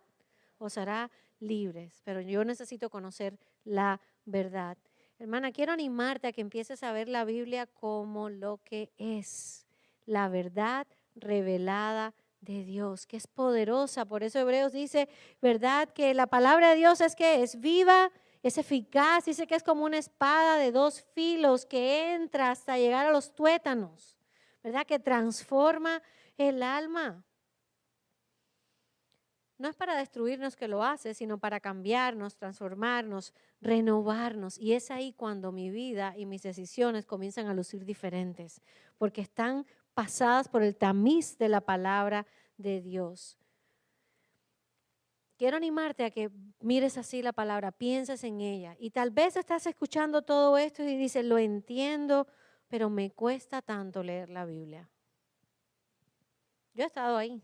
os hará libres. Pero yo necesito conocer la verdad. Hermana, quiero animarte a que empieces a ver la Biblia como lo que es. La verdad revelada de Dios, que es poderosa. Por eso Hebreos dice, ¿verdad? Que la palabra de Dios es que es viva, es eficaz. Dice que es como una espada de dos filos que entra hasta llegar a los tuétanos, ¿verdad? Que transforma el alma. No es para destruirnos que lo hace, sino para cambiarnos, transformarnos, renovarnos. Y es ahí cuando mi vida y mis decisiones comienzan a lucir diferentes, porque están pasadas por el tamiz de la palabra de Dios. Quiero animarte a que mires así la palabra, pienses en ella. Y tal vez estás escuchando todo esto y dices, lo entiendo, pero me cuesta tanto leer la Biblia. Yo he estado ahí.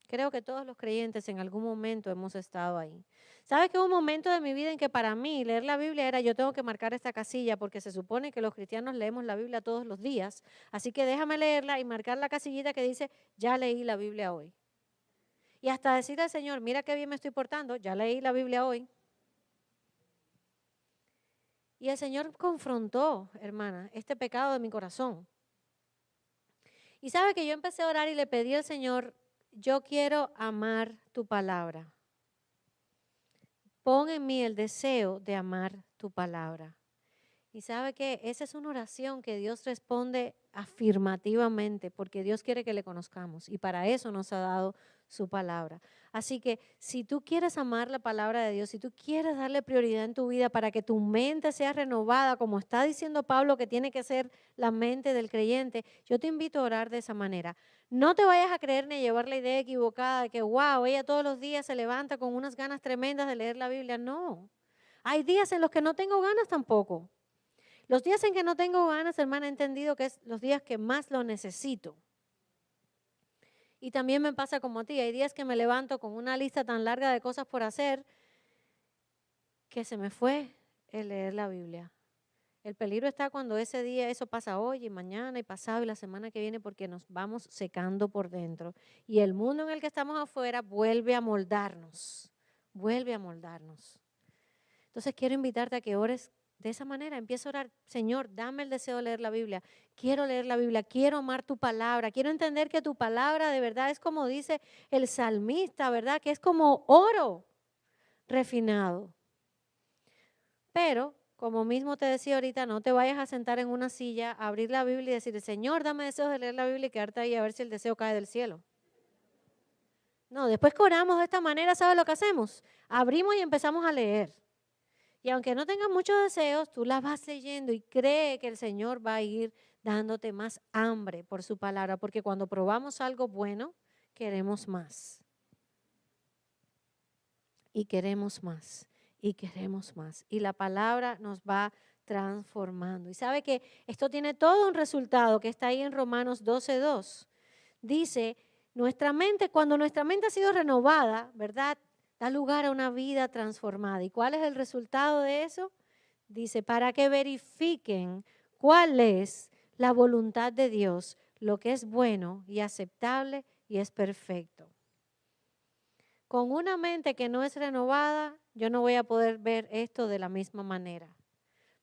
¿Ok? Creo que todos los creyentes en algún momento hemos estado ahí. ¿Sabes que hubo un momento de mi vida en que para mí leer la Biblia era yo tengo que marcar esta casilla porque se supone que los cristianos leemos la Biblia todos los días, así que déjame leerla y marcar la casillita que dice ya leí la Biblia hoy? Y hasta decirle al Señor, mira qué bien me estoy portando, ya leí la Biblia hoy. Y el Señor confrontó, hermana, este pecado de mi corazón. Y sabe que yo empecé a orar y le pedí al Señor, yo quiero amar tu palabra. Pon en mí el deseo de amar tu palabra. Y sabe que esa es una oración que Dios responde afirmativamente, porque Dios quiere que le conozcamos y para eso nos ha dado su palabra. Así que si tú quieres amar la palabra de Dios, si tú quieres darle prioridad en tu vida para que tu mente sea renovada, como está diciendo Pablo que tiene que ser la mente del creyente, yo te invito a orar de esa manera. No te vayas a creer ni a llevar la idea equivocada de que, wow, ella todos los días se levanta con unas ganas tremendas de leer la Biblia. No, hay días en los que no tengo ganas tampoco. Los días en que no tengo ganas, hermana, he entendido que es los días que más lo necesito. Y también me pasa como a ti, hay días que me levanto con una lista tan larga de cosas por hacer que se me fue el leer la Biblia. El peligro está cuando ese día, eso pasa hoy y mañana y pasado y la semana que viene porque nos vamos secando por dentro. Y el mundo en el que estamos afuera vuelve a moldarnos, vuelve a moldarnos. Entonces quiero invitarte a que ores de esa manera. Empieza a orar, Señor, dame el deseo de leer la Biblia. Quiero leer la Biblia, quiero amar tu palabra. Quiero entender que tu palabra de verdad es como dice el salmista, ¿verdad? Que es como oro refinado. Pero, como mismo te decía ahorita, no te vayas a sentar en una silla, a abrir la Biblia y decir, Señor, dame deseos de leer la Biblia y quedarte ahí a ver si el deseo cae del cielo. No, después que oramos de esta manera, ¿sabes lo que hacemos? Abrimos y empezamos a leer. Y aunque no tengas muchos deseos, tú las vas leyendo y cree que el Señor va a ir dándote más hambre por su palabra, porque cuando probamos algo bueno, queremos más. Y queremos más, y queremos más. Y la palabra nos va transformando. Y sabe que esto tiene todo un resultado que está ahí en Romanos 12:2. Dice, cuando nuestra mente ha sido renovada, ¿verdad? Da lugar a una vida transformada. ¿Y cuál es el resultado de eso? Dice, para que verifiquen cuál es la voluntad de Dios, lo que es bueno y aceptable y es perfecto. Con una mente que no es renovada, yo no voy a poder ver esto de la misma manera.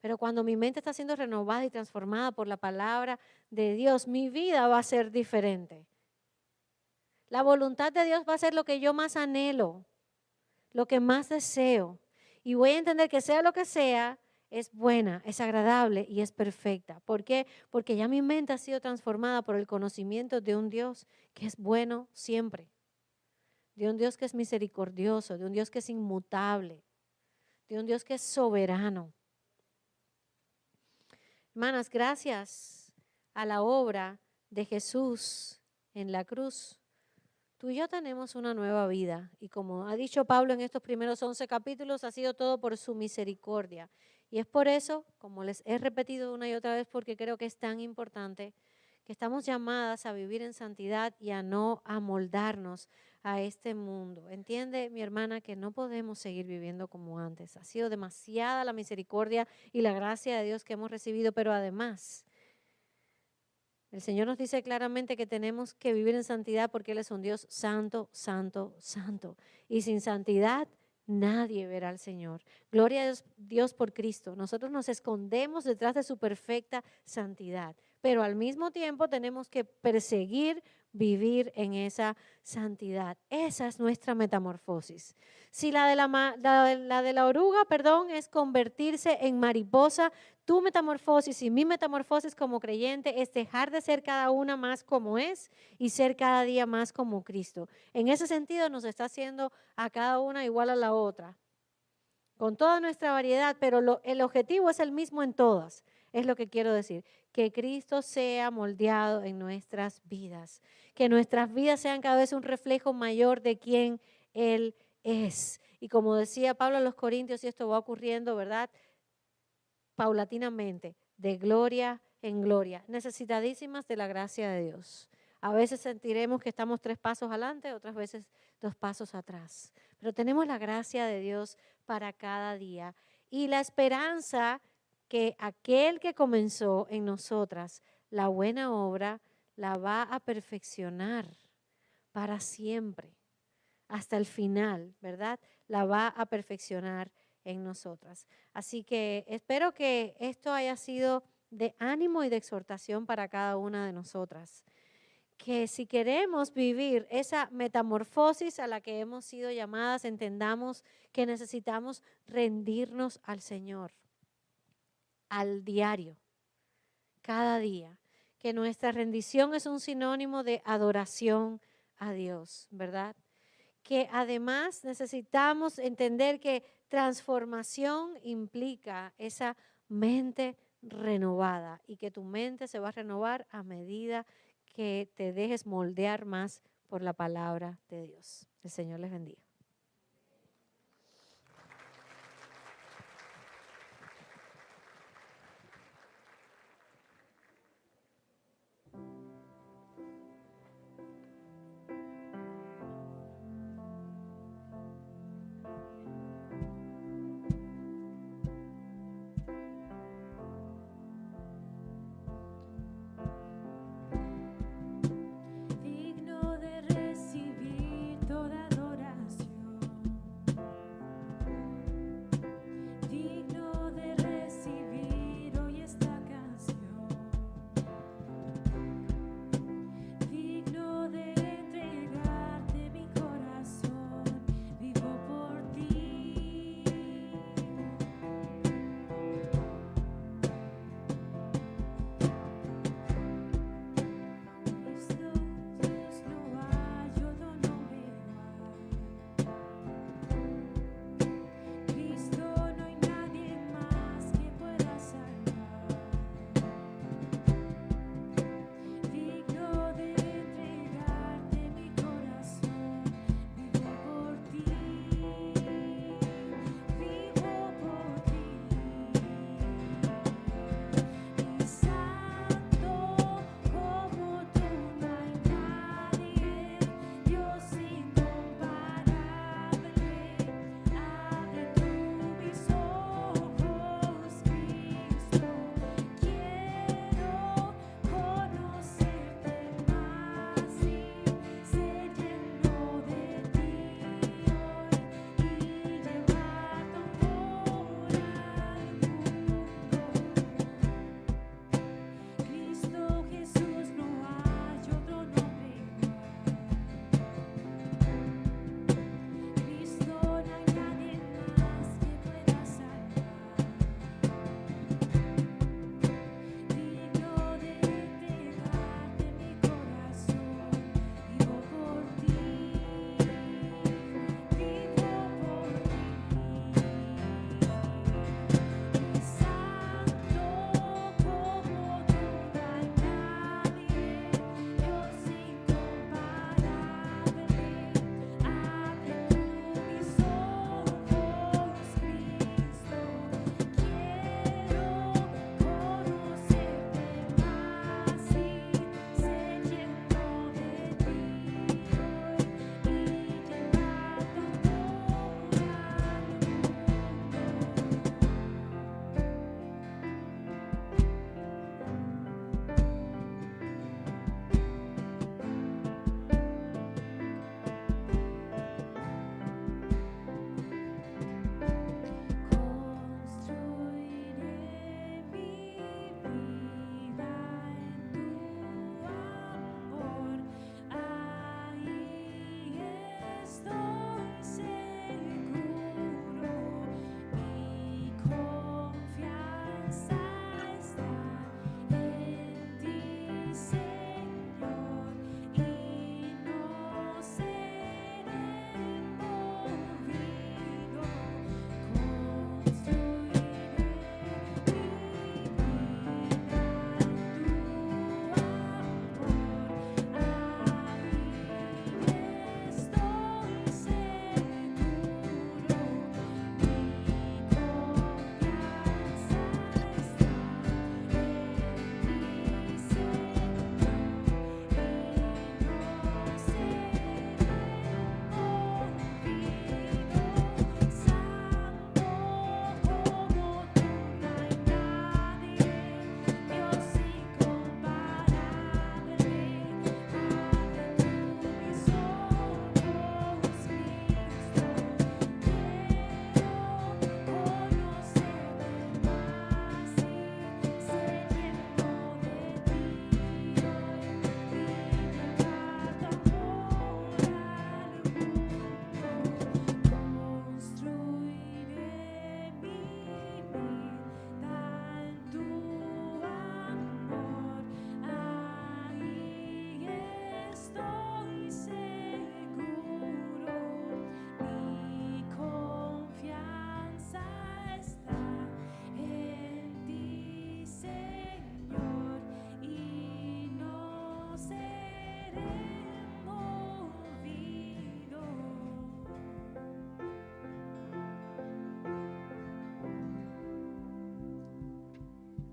Pero cuando mi mente está siendo renovada y transformada por la palabra de Dios, mi vida va a ser diferente. La voluntad de Dios va a ser lo que yo más anhelo, lo que más deseo. Y voy a entender que sea lo que sea, es buena, es agradable y es perfecta. ¿Por qué? Porque ya mi mente ha sido transformada por el conocimiento de un Dios que es bueno siempre. De un Dios que es misericordioso, de un Dios que es inmutable, de un Dios que es soberano. Hermanas, gracias a la obra de Jesús en la cruz, tú y yo tenemos una nueva vida y como ha dicho Pablo en estos primeros 11 capítulos, ha sido todo por su misericordia. Y es por eso, como les he repetido una y otra vez, porque creo que es tan importante, que estamos llamadas a vivir en santidad y a no amoldarnos a este mundo. Entiende, mi hermana, que no podemos seguir viviendo como antes. Ha sido demasiada la misericordia y la gracia de Dios que hemos recibido, pero además el Señor nos dice claramente que tenemos que vivir en santidad porque Él es un Dios santo, santo, santo. Y sin santidad nadie verá al Señor. Gloria a Dios por Cristo. Nosotros nos escondemos detrás de su perfecta santidad, pero al mismo tiempo tenemos que perseguir vivir en esa santidad. Esa es nuestra metamorfosis. Si la de la oruga, es convertirse en mariposa, tu metamorfosis y mi metamorfosis como creyente es dejar de ser cada una más como es y ser cada día más como Cristo. En ese sentido nos está haciendo a cada una igual a la otra, con toda nuestra variedad, pero el objetivo es el mismo en todas. Es lo que quiero decir, que Cristo sea moldeado en nuestras vidas, que nuestras vidas sean cada vez un reflejo mayor de quién Él es. Y como decía Pablo a los Corintios, y esto va ocurriendo, ¿verdad? Paulatinamente, de gloria en gloria, necesitadísimas de la gracia de Dios. A veces sentiremos que estamos 3 pasos adelante, otras veces 2 pasos atrás. Pero tenemos la gracia de Dios para cada día y la esperanza que aquel que comenzó en nosotras la buena obra la va a perfeccionar para siempre, hasta el final, ¿verdad? La va a perfeccionar en nosotras. Así que espero que esto haya sido de ánimo y de exhortación para cada una de nosotras. Que si queremos vivir esa metamorfosis a la que hemos sido llamadas, entendamos que necesitamos rendirnos al Señor, al diario, cada día. Que nuestra rendición es un sinónimo de adoración a Dios, ¿verdad? Que además necesitamos entender que transformación implica esa mente renovada y que tu mente se va a renovar a medida que te dejes moldear más por la palabra de Dios. El Señor les bendiga. Digno de recibir toda adoración.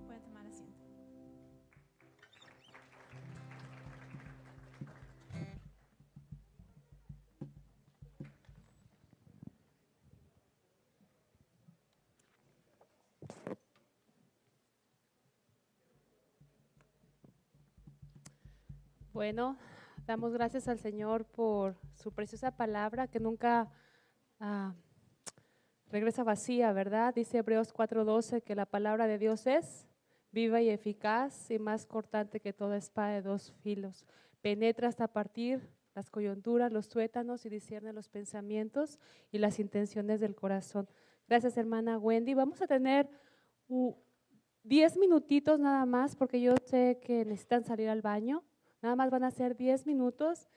Pueden tomar asiento. Bueno, damos gracias al Señor por su preciosa palabra que nunca regresa vacía, ¿verdad? Dice Hebreos 4:12 que la palabra de Dios es viva y eficaz y más cortante que toda espada de dos filos. Penetra hasta partir las coyunturas, los tuétanos y discierne los pensamientos y las intenciones del corazón. Gracias, hermana Wendy. Vamos a tener 10 minutitos nada más porque yo sé que necesitan salir al baño. Nada más van a ser 10 minutos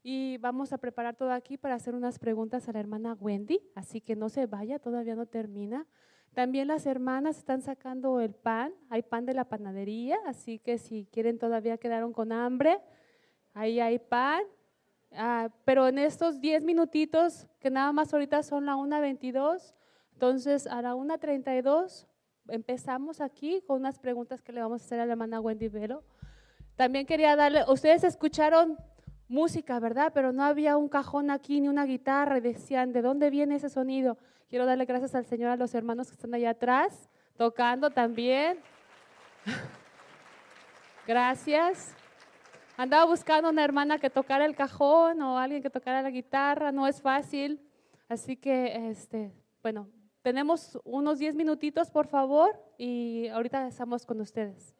y vamos a preparar todo aquí para hacer unas preguntas a la hermana Wendy, así que no se vaya, todavía no termina. También las hermanas están sacando el pan, hay pan de la panadería, así que si quieren todavía quedaron con hambre, ahí hay pan. Pero en estos 10 minutitos, que nada más ahorita son la 1:22, entonces a la 1:32 empezamos aquí con unas preguntas que le vamos a hacer a la hermana Wendy Velo. También quería darle, ustedes escucharon música, ¿verdad? Pero no había un cajón aquí ni una guitarra y decían, ¿de dónde viene ese sonido? Quiero darle gracias al Señor a los hermanos que están allá atrás, tocando también. Gracias. Andaba buscando una hermana que tocara el cajón o alguien que tocara la guitarra, no es fácil. Así que, bueno, tenemos unos 10 minutitos, por favor, y ahorita estamos con ustedes.